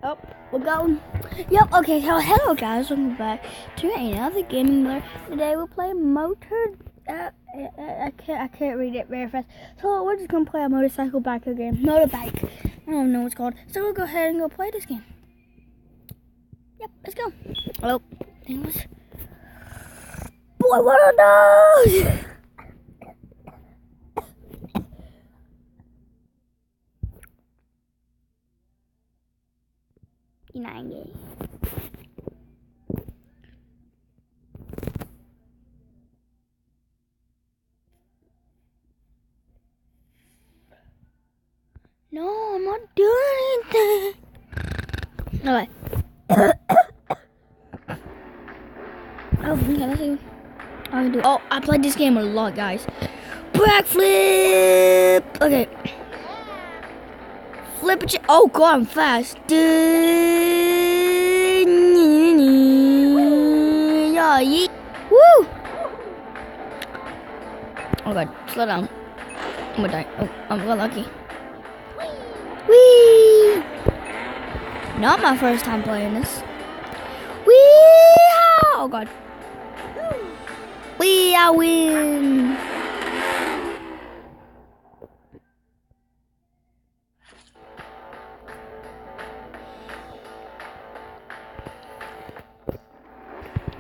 Oh, we're going. Yep, okay, so hello guys, welcome back to another gaming blur. Today we'll play I can't read it very fast. So we're just gonna play a motorcycle biker game. Motorbike. I don't know what it's called. So we'll go ahead and go play this game. Yep, let's go. Oh, things. Boy, what are those? 90. No, I'm not doing anything. Okay. Okay, let's see. Oh, I played this game a lot, guys. Backflip. Okay. Flip it. Oh god, I'm fast. Yeah, yeet. Woo! Oh god, slow down. I'm gonna die. Oh, I'm lucky. Whee! Not my first time playing this. Whee! Oh god. Whee! I win.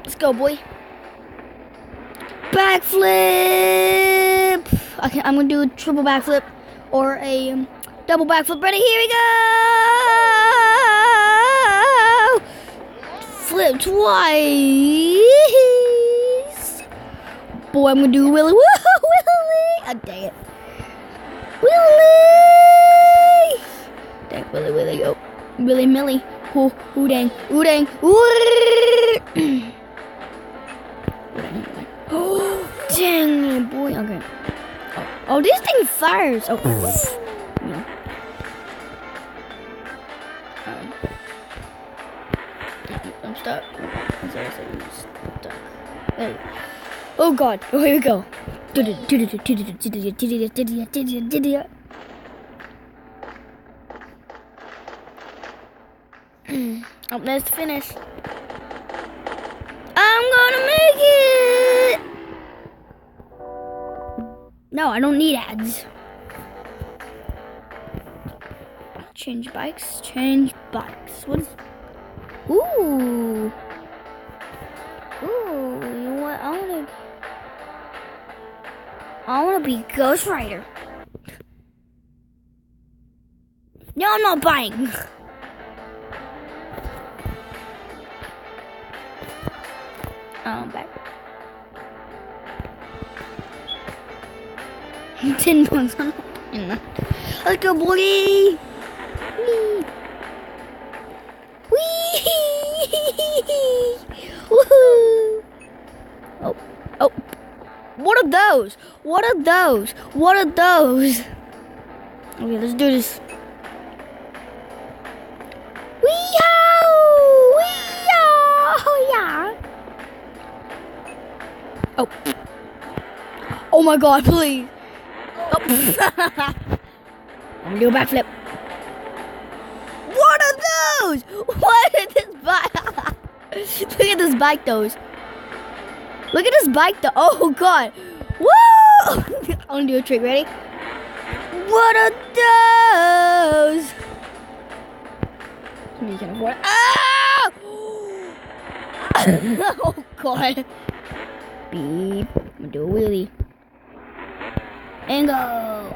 Let's go, boy. Backflip. Okay, I'm gonna do a triple backflip or a double backflip. Ready? Here we go. Flip twice. Boy, I'm gonna do a wheelie. Woo! Wheelie. Oh, dang it. Wheelie. Dang, wheelie. Oh, Willy Millie. Ooh, dang. Ooh, dang. Ooh. Oh, dang it, boy. Okay. Oh, this thing fires. Oh. Yeah. I'm stuck. I'm stuck. There. Oh god. Oh, here we go. Oh, let's finish. I'm gonna make it. No, I don't need ads. Change bikes. What is... Ooh, you know what? I wanna be Ghost Rider. No, I'm not buying. I'm back. 10 bucks on that. Let's go, boy. Wee. Woohoo. Oh. What are those? Okay, let's do this. Wee-yow! Yeah. Oh my god, please. Oh. I'm gonna do a backflip. What are those? What is this bike? Look at this bike, though. Oh god. Woo! I'm gonna do a trick. Ready? What are those? You can afford it. Ah! Oh god. Beep. I'm gonna do a wheelie. And go.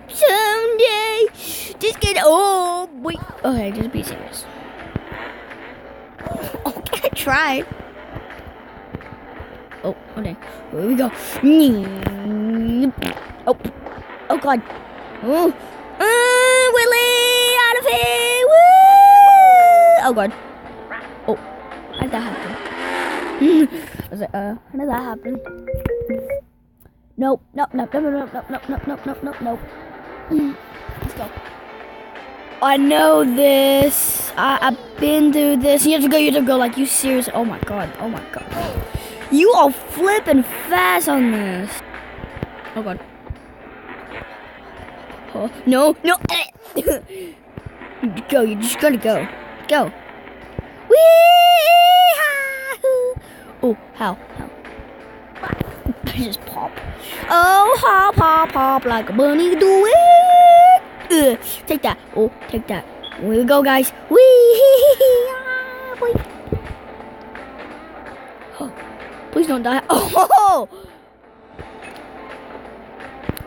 Someday. Just get. Oh, wait. Okay, just be serious. Okay, I tried. Oh, okay. Here we go. Oh god. Oh. Willie, out of here. Woo! Oh god. Oh, how did that happen? I was like, how did that happen? Nope. Let's go. I know this. I've been through this. You have to go. Like, you serious? Oh my god. You are flipping fast on this. Oh god. Oh, no. Go, you just gotta go. Go. Wee-hoo! Oh, how? Just pop. Oh, hop, hop, hop like a bunny do it. Take that. Oh, take that. Here we go, guys. Wee! Oh, please don't die. Oh!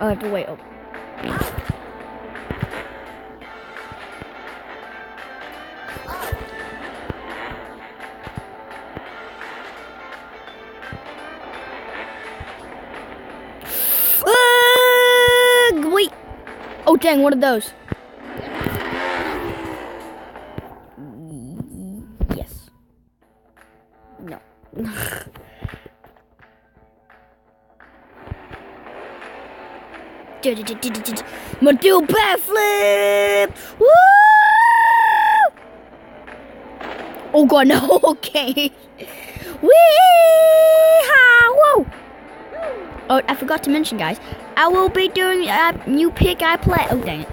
I have to wait. Oh. Wait. Oh, dang, one of those. Yes. No. I'm gonna do a backflip. Woo! Oh, God, no. Okay. Wee-ha! Whoa! Oh, I forgot to mention, guys. I will be doing You Pick, I Play. Oh, dang it.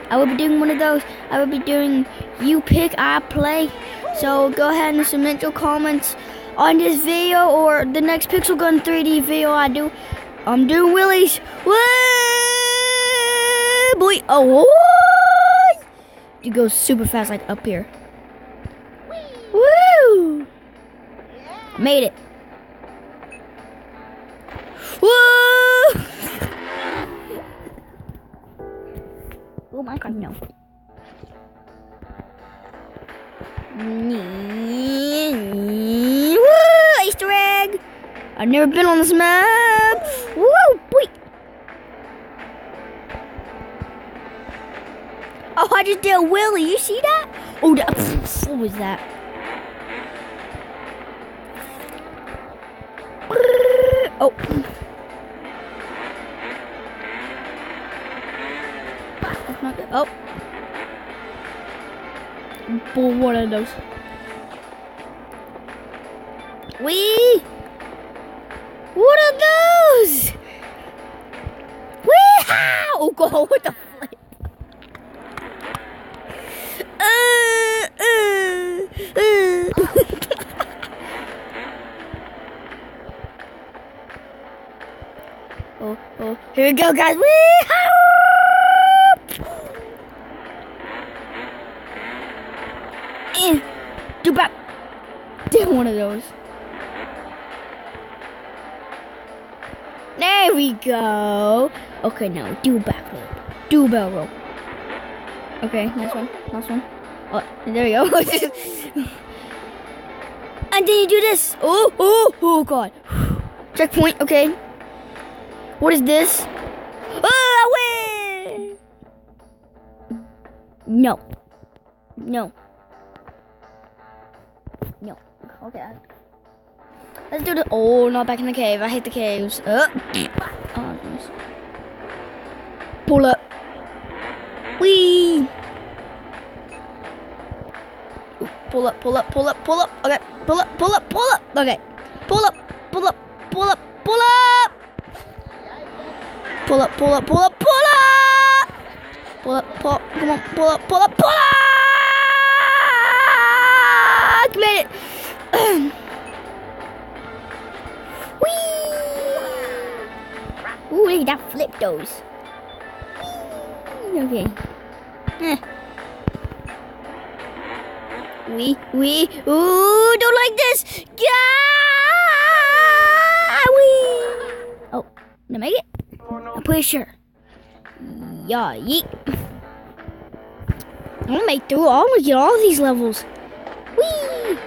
I will be doing one of those. I will be doing You Pick, I Play. So go ahead and submit your comments on this video or the next Pixel Gun 3D video I do. I'm doing wheelies. Woo! Boy. Oh, woo! You go super fast, like up here. Woo! Made it. Woo! Oh my God, no. Woo! Easter egg! I've never been on this map. Woo! Boy! Oh, I just did a wheelie. You see that? Oh, that, what was that? Oh. That's not good. Oh. Pull one of those. Wee! What are those? Wee! Oh, God, what the flip? Oh, here we go, guys. Wee-hoo! Do back. Did one of those. There we go. Okay, now do a backflip. Do a bell roll. Okay, nice one. Last one. Oh, there we go. And then you do this. Oh, God. Checkpoint, okay. What is this? Oh, I win! No. Okay. Let's do the. Oh, not back in the cave. I hate the caves. Oh, nice. Pull up. Whee! Pull up. Okay. Pull up. Okay. Pull up. Pull up. Pull up. Come on. Pull up. Made it. Whee! Ooh, that flip those. Okay. Wee. Ooh, don't like this. Yeah! Wee! Oh, did I make it? I'm pretty sure. Yeah, yeet. I'm gonna make through. I'm gonna get all these levels. Whee!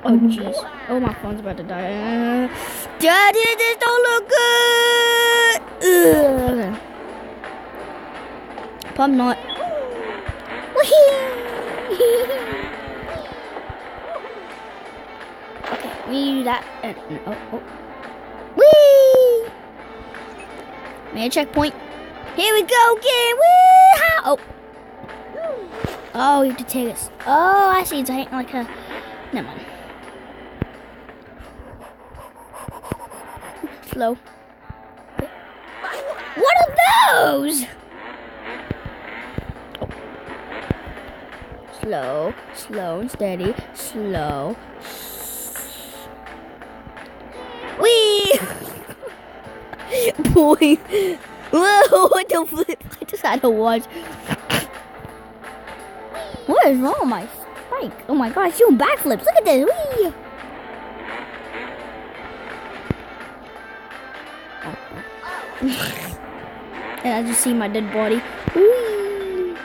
Oh, jeez. Oh, my phone's about to die. Daddy, this don't look good. Ugh. Probably not. Whee! Okay, we do that. Oh. Whee! Made a checkpoint. Here we go again. Wee! Oh. Oh, you have to take this. Oh, I see. It's like a. Never mind. Slow. What are those? slow, slow and steady, slow. Whee! Boy. Whoa, what the flip? I just had to watch. What is wrong with my spike? Oh my god, it's doing backflips. Look at this. Whee! And I just see my dead body. Whee!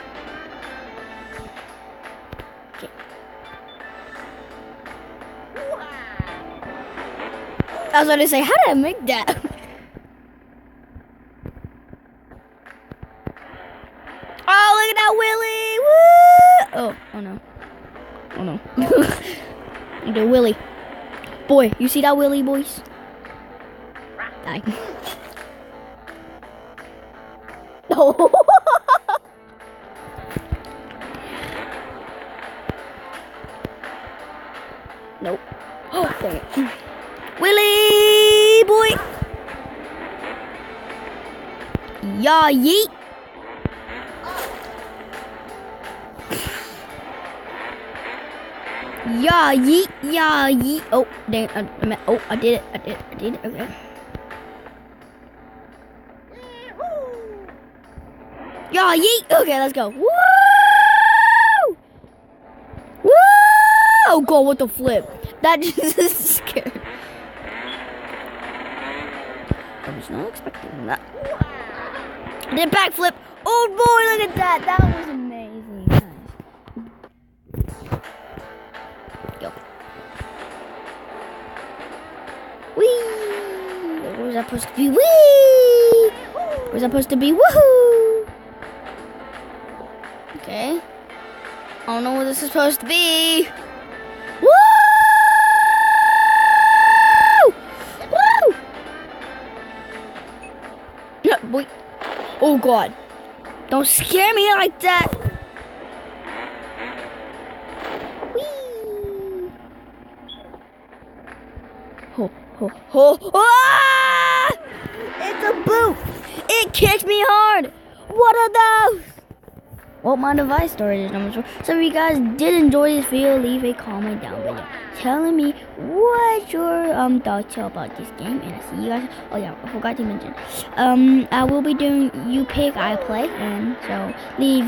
Okay. I was about to say, how did I make that? Oh, look at that Willy! Woo! Oh no. Oh no. The Willy. Boy, you see that Willy, boys? Die. No. Nope. Oh, dang it. Willy, boy. Yeah, yeet. Yeah, yeet, yeah, yeet. Oh, dang, I did it, okay. Yeah, yeet. Okay, let's go. Woo! Woo! Oh god, what the flip? That just scared. I was not expecting that. I did a backflip. Oh boy, look at that. That was amazing. Nice. Go. Whee! What was that supposed to be? Whee! What was that supposed to be? Woohoo! Okay. I don't know what this is supposed to be. Woo! Woo! No, boy. Oh god. Don't scare me like that. Whee! Ho, ho, ho. Ah! It's a boot. It kicked me hard. What are those? Well, my device storage is number 4. So if you guys did enjoy this video, leave a comment down below telling me what your thoughts are about this game. And I'll see you guys. Oh yeah, I forgot to mention. I will be doing You Pick, I Play, and so leave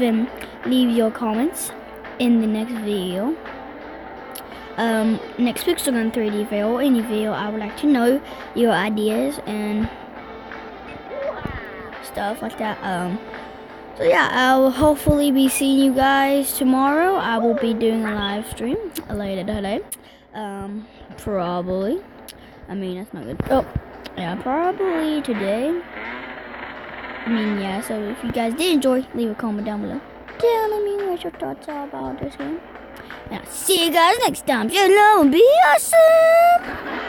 your comments in the next video. Next Pixel Gun 3D video or any video, I would like to know your ideas and stuff like that. So yeah, I'll hopefully be seeing you guys tomorrow. I will be doing a live stream later today. Probably. I mean, that's not good. Oh, yeah, probably today. I mean, yeah, so if you guys did enjoy, leave a comment down below telling me what your thoughts are about this game. And I'll see you guys next time. Shalom, be awesome!